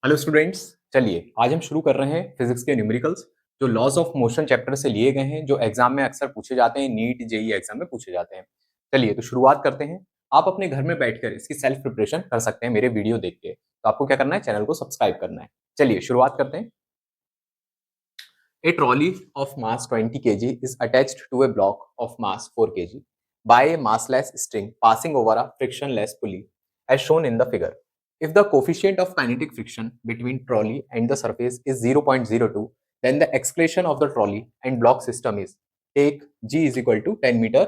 Hello students, चलिए आज हम शुरू कर रहे हैं फिजिक्स के न्यूमेरिकल्स जो लॉज ऑफ मोशन चैप्टर से लिए गए हैं, जो एग्जाम में अक्सर पूछे जाते हैं, नीट जेई एग्जाम में पूछे जाते हैं। चलिए तो शुरुआत करते हैं। आप अपने घर में बैठकर इसकी सेल्फ प्रिपरेशन कर सकते हैं मेरे वीडियो देख के। तो आपको क्या करना है, चैनल को सब्सक्राइब करना है। चलिए शुरुआत करते हैं। A trolley of mass 20 kg is attached to a block of mass 4 kg by a massless string passing over a frictionless pulley as shown in the figure. If the coefficient of kinetic friction between trolley and the surface is 0.02, then the acceleration of the trolley and block system is take g is equal to 10 metre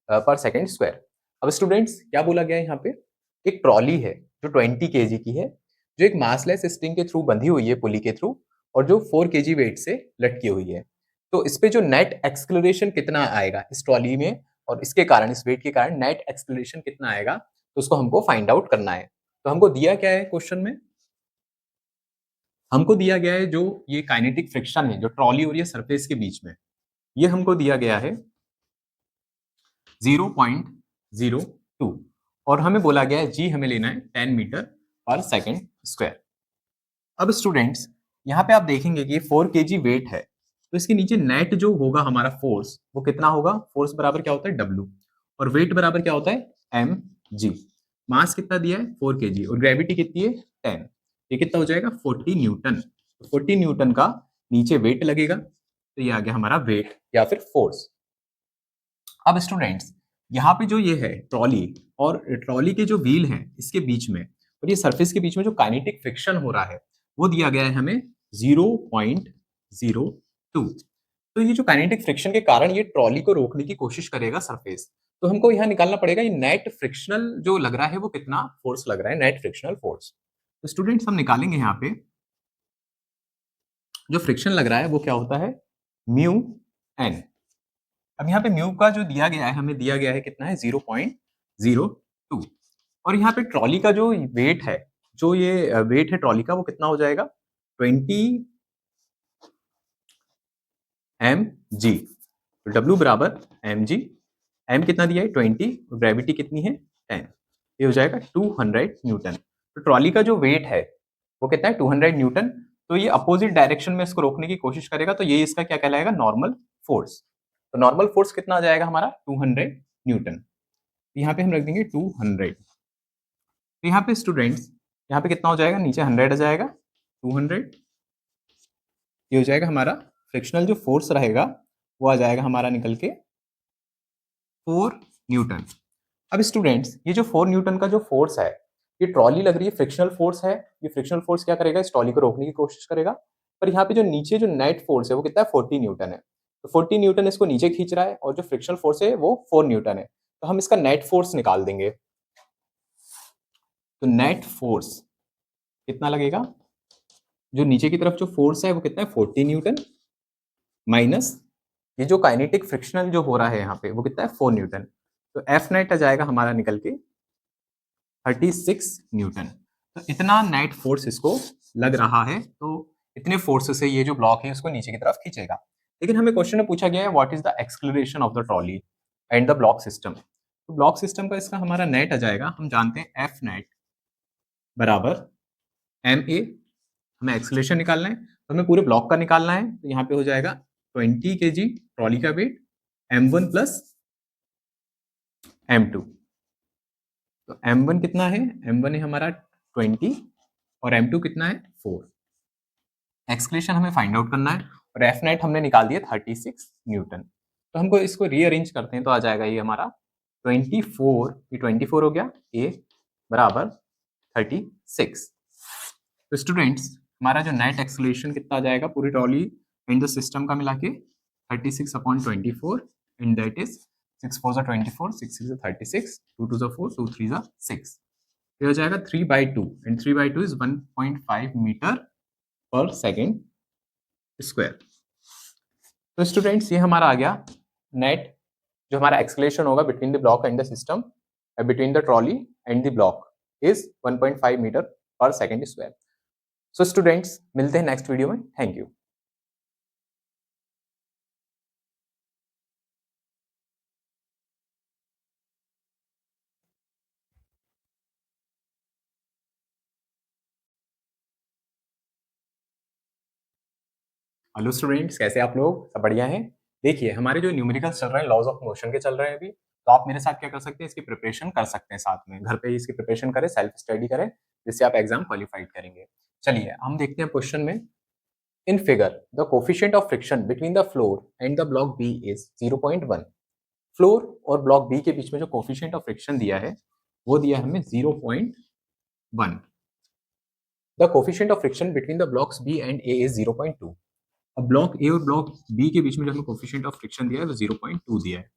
per second square. अब students क्या बोला गया है यहाँ पे, एक trolley है जो 20 केजी की है, जो एक मासलेस स्ट्रिंग के थ्रू बंधी हुई है, पुली के थ्रू, और जो 4 केजी वेट से लटकी हुई है। तो इस पे जो नेट एक्सेलरेशन कितना आएगा इस ट्रॉली में, और इसके कारण, इस वेट के कारण नेट एक्सेलरेशन कितना आएगा, तो उसको हमको फाइंड आउट करना है। तो हमको दिया क्या है क्वेश्चन में, हमको दिया गया है जो ये काइनेटिक फ्रिक्शन है जो ट्रॉली और ये सरफेस के बीच में, ये हमको दिया गया है 0.02, और हमें बोला गया है जी हमें लेना है 10 मीटर पर सेकेंड स्क्वायर। अब स्टूडेंट्स यहाँ पे आप देखेंगे कि 4 केजी वेट है, तो इसके नीचे नेट जो होगा हमारा फोर्स, वो कितना होगा, फोर्स बराबर क्या होता है W, और वेट बराबर क्या होता है mg। मास कितना दिया है 4 केजी, और ग्रेविटी कितनी है 10, ये कितना हो जाएगा 40 न्यूटन। 40 न्यूटन का नीचे वेट लगेगा, तो ये आ गया हमारा वेट या फिर फोर्स। अब स्टूडेंट्स यहाँ पे जो ये है ट्रॉली, और ट्रॉली के जो व्हील हैं इसके बीच में और ये सरफेस के बीच में जो काइनेटिक फ्रिक्शन हो रहा है, वो दिया गया है हमें 0.02। तो ये जो काइनेटिक फ्रिक्शन के कारण ये ट्रॉली को रोकने की कोशिश करेगा सरफेस, तो हमको यहाँ निकालना पड़ेगा ये नेट फ्रिक्शनल जो लग रहा है वो कितना फोर्स लग रहा है, नेट फ्रिक्शनल फोर्स। तो स्टूडेंट्स हम निकालेंगे यहाँ पे, जो फ्रिक्शन लग रहा है वो क्या होता है, म्यू एन। अब यहाँ पे म्यू का जो दिया गया है, हमें दिया गया है कितना है 0.02, और यहाँ पे ट्रॉली का जो वेट है, जो ये वेट है ट्रॉली का, वो कितना हो जाएगा 20 mg। तो W बराबर mg, m कितना दिया है 20, और ग्रेविटी कितनी है 10, ये हो जाएगा 200 न्यूटन। तो ट्रॉली का जो वेट है वो कितना है 200 न्यूटन, तो ये अपोजिट डायरेक्शन में इसको रोकने की कोशिश करेगा, तो ये इसका क्या कहलाएगा, नॉर्मल फोर्स। तो नॉर्मल फोर्स कितना आ जाएगा हमारा 200 न्यूटन। यहाँ पे हम रख देंगे 200। तो यहाँ पे स्टूडेंट्स, यहाँ पे कितना हो जाएगा, नीचे 100 आ जाएगा, 200, ये हो जाएगा हमारा फ्रिक्शनल जो फोर्स रहेगा वो आ जाएगा हमारा निकल के 4 न्यूटन। अब स्टूडेंट्स ये जो 4 न्यूटन का जो फोर्स है, ये ट्रॉली लग रही है फ्रिक्शनल फोर्स है, ये फ्रिक्शनल फोर्स क्या करेगा, इस ट्रॉली को रोकने की कोशिश करेगा। पर यहाँ पे जो नीचे जो नेट फोर्स है वो कितना है 40 न्यूटन है, तो 40 न्यूटन इसको नीचे खींच रहा है, और जो फ्रिक्शनल फोर्स है वो 4 न्यूटन है। तो हम इसका नेट फोर्स निकाल देंगे। तो नेट फोर्स कितना लगेगा, जो नीचे की तरफ जो फोर्स है वो कितना है 40 न्यूटन, माइनस ये जो काइनेटिक फ्रिक्शनल जो हो रहा है यहाँ पे वो कितना है 4 न्यूटन। तो एफ नेट आ जाएगा हमारा निकल के 36 न्यूटन। तो इतना नेट फोर्स इसको लग रहा है, तो इतने फोर्स से ये जो ब्लॉक है उसको नीचे की तरफ खींचेगा। लेकिन हमें क्वेश्चन में पूछा गया है what is the acceleration of the trolley and the block system. तो ब्लॉक सिस्टम का इसका हमारा नेट आ जाएगा, हम जानते हैं एफ नेट बराबर एम ए, हमें एक्सेलरेशन निकालना है तो हमें पूरे ब्लॉक का निकालना है। तो यहाँ पे हो जाएगा 20 केजी ट्रॉली का वेट, m1 प्लस m2। तो m1 कितना है, m1 है हमारा 20, और m2 कितना है 4। एक्सेलरेशन हमें फाइंड आउट करना है, और एफ नेट हमने निकाल दिया 36 न्यूटन। तो हमको इसको रीअरेंज करते हैं तो आ जाएगा ये हमारा 24, ये 24 हो गया, ए बराबर 36। तो स्टूडेंट्स हमारा जो नेट एक्सेलरेशन कितना आ जाएगा पूरी ट्रॉली एंड द सिस्टम का मिला के 36/24, एंड दैट इज 6 4 24, 6 6 36, 2 2 4, 2 3 6, ये हो जाएगा 3/2, and 3/2 is 1.5 metre per second square. तो स्टूडेंट्स ये हमारा आ गया नेट, जो हमारा एक्सेलरेशन होगा between the block and the system, between the trolley and the block is 1.5 metre per second square. So students मिलते हैं नेक्स्ट वीडियो में, थैंक यू। हेलो स्टूडेंट्स, कैसे आप लोग? सब बढ़िया हैं? देखिए, हमारे जो न्यूमेरिकल्स चल रहे हैं लॉज ऑफ मोशन के चल रहे हैं अभी, तो आप मेरे साथ क्या कर सकते हैं, इसकी प्रिपरेशन कर सकते हैं साथ में। घर पे ही इसकी प्रिपरेशन करें, सेल्फ स्टडी करें, जिससे आप एग्जाम क्वालिफाइड करेंगे। चलिए हम देखते हैं क्वेश्चन में। In figure the coefficient of friction between the floor and the block B is 0.1। Floor और ब्लॉक बी के बीच में जो कोफिशिएंट ऑफ फ्रिक्शन दिया है वो दिया है हमें 0.1। The coefficient of friction between the blocks B and A is 0.2। अब ब्लॉक ए और ब्लॉक बी के बीच में जो हमें कोफिशिएंट ऑफ फ्रिक्शन दिया है वो 0.2 दिया है।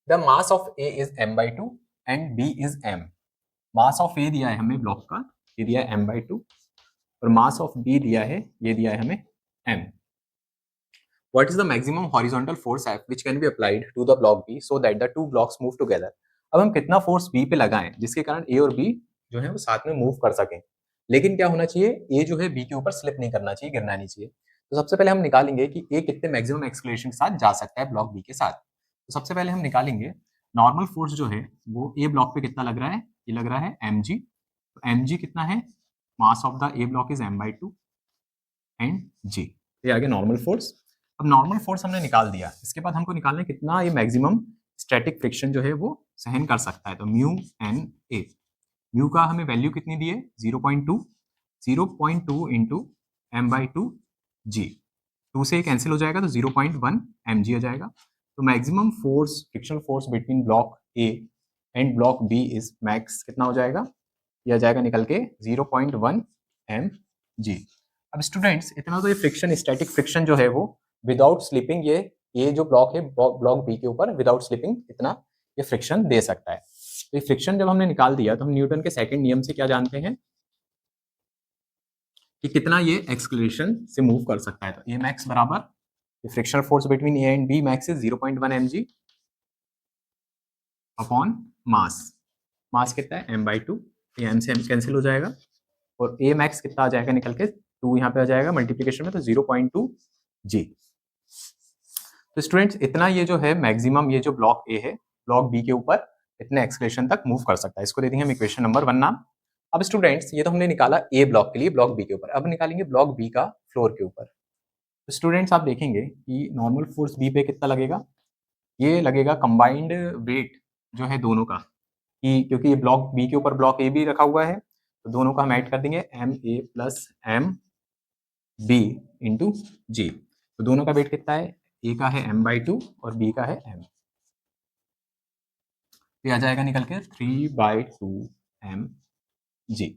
The mass of A is m/2 and B is m। Mass of A दिया है हमें ब्लॉक का, ये दिया है m/2, और मास ऑफ बी दिया है, ये दिया है हमें m। What is the maximum horizontal force F which can be applied to the block B so that the two blocks move together। अब हम कितना फोर्स बी पे लगाएं जिसके कारण ए और बी जो है वो साथ में मूव कर सकें, लेकिन क्या होना चाहिए, ए जो है बी के ऊपर स्लिप नहीं करना चाहिए, गिरना नहीं चाहिए। तो सबसे पहले हम निकालेंगे कि ए कितने मैक्सिमम एक्सलेशन के साथ जा सकता है ब्लॉक बी के साथ। तो सबसे पहले हम निकालेंगे नॉर्मल फोर्स जो है वो ए ब्लॉक पे कितना लग रहा है, ये लग रहा है mg। तो mg कितना है, mass of the A block is m/2 and g। ये आ गया नॉर्मल फोर्स। अब नॉर्मल फोर्स हमने निकाल दिया, इसके बाद हमको निकालना है कितना ये मैक्सिमम स्टैटिक फ्रिक्शन जो है वो सहन कर सकता है। तो म्यू एन ए, म्यू का हमें वैल्यू कितनी दी है 0.2, 0.2 इंटू m/2 g। 2 से कैंसिल हो जाएगा तो 0.1 mg आ जाएगा। तो maximum force, frictional force between block A and block B is max कितना हो जाएगा, ये आ जाएगा निकल के 0.1 mg। अब स्टूडेंट्स इतना तो ये फ्रिक्शन, स्टैटिक फ्रिक्शन जो है वो विदाउट स्लिपिंग, ये जो ब्लॉक है ब्लॉक बी के ऊपर विदाउट स्लिपिंग इतना ये फ्रिक्शन दे सकता है। तो ये फ्रिक्शन जब हमने निकाल दिया तो हम न्यूटन के सेकंड नियम से क्या जानते हैं कि कितना ये एक्सलेशन से मूव कर सकता है। तो ए मैक्स बराबर frictional force between A and B max is 0.1 mg upon mass. Mass कितना है m/2, ये m से m कैंसिल हो जाएगा, और ए मैक्स कितना आ जाएगा निकल के 2 यहाँ पे आ जाएगा मल्टीप्लीकेशन में, तो 0.2 g। तो स्टूडेंट्स इतना ये जो है मैक्सिमम, ये जो ब्लॉक ए है ब्लॉक बी के ऊपर इतने एक्सलेशन तक मूव कर सकता है। इसको दे देंगे हम इक्वेशन नंबर 1 नाम। अब स्टूडेंट्स ये तो हमने निकाला ए ब्लॉक के लिए, ब्लॉक बी के ऊपर, अब निकालेंगे ब्लॉक बी का फ्लोर के ऊपर। तो स्टूडेंट्स आप देखेंगे कि नॉर्मल फोर्स बी पे कितना लगेगा, ये लगेगा कंबाइंड वेट जो है दोनों का, कि क्योंकि ये ब्लॉक बी के ऊपर ब्लॉक ए भी रखा हुआ है, तो दोनों का हम ऐड कर देंगे एम ए plus M b into g. तो दोनों का वेट कितना है, ए का है m/2 और बी का है m। तो आ जाएगा निकल के 3/2 mg।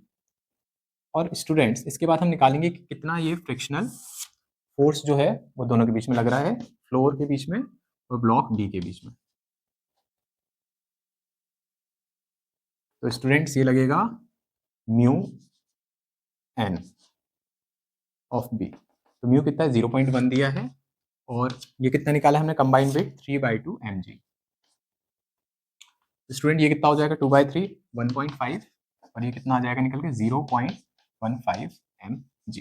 और स्टूडेंट्स इसके बाद हम निकालेंगे कि कितना ये फ्रिक्शनल फोर्स जो है वो दोनों के बीच में लग रहा है, फ्लोर के बीच में और ब्लॉक बी के बीच में। तो स्टूडेंट्स ये लगेगा म्यू एन ऑफ बी। तो म्यू कितना है 0.1 दिया है, और ये कितना निकाला हमने कंबाइंड वेट 3/2 mg। स्टूडेंट ये कितना हो जाएगा 2/3 1.5, और ये कितना आ जाएगा निकल के 0.15 mg।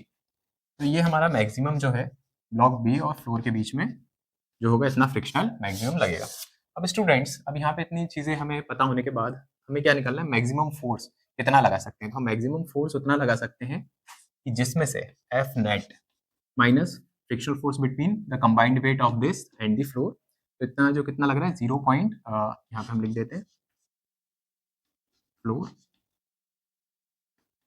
तो ये हमारा मैक्सिमम जो है ब्लॉक बी और फ्लोर के बीच में जो होगा इतना फ्रिक्शनल मैक्सिमम लगेगा। अब स्टूडेंट्स अब यहाँ पे इतनी चीज़ें हमें पता होने के बाद हमें क्या निकालना है, मैक्सिमम फोर्स कितना लगा सकते हैं। तो हम मैक्सिमम फोर्स उतना लगा सकते हैं कि जिसमें से F net minus frictional force between the combined weight of this and the floor, तो इतना जो कितना लग रहा है 0. यहाँ पे हम लिख देते हैं floor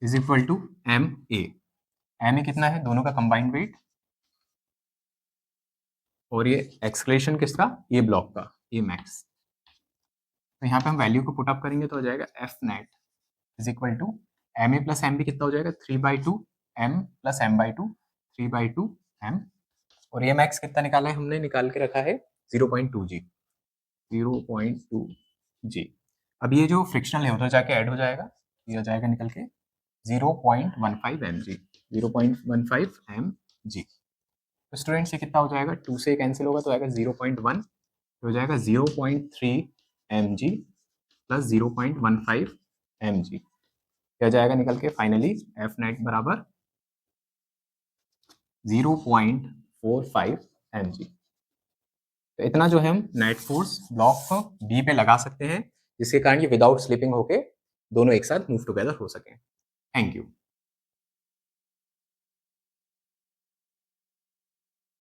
is equal to M A कितना है दोनों का कंबाइंड वेट, और ये एक्सलेशन किसका, ए ब्लॉक का, ए मैक्स। तो यहाँ पे हम वैल्यू को पुट अप करेंगे तो हो जाएगा F net is equal to M A plus M B कितना हो जाएगा 3/2 एम प्लस m/2 3/2 एम, और ये मैक्स कितना निकाला है हमने, निकाल के रखा है 0.2 जी, 0.2 जी। अब ये जो फ्रिक्शनल है उधर जाके ऐड हो जाएगा, ये हो जाएगा निकल के 0.15 mg, 0.15 mg। तो स्टूडेंट्स ये कितना हो जाएगा, 2 से कैंसिल होगा तो आएगा 0.1, तो हो जाएगा 0.3 mg प्लस 0.15 mg। क्या जाएगा निकल के फाइनली एफ नेट बराबर 0.45 mg। तो इतना जो है हम नेट फोर्स ब्लॉक बी पे लगा सकते हैं, जिसके कारण ये विदाउट स्लिपिंग होके दोनों एक साथ मूव टुगेदर हो सके। Thank you.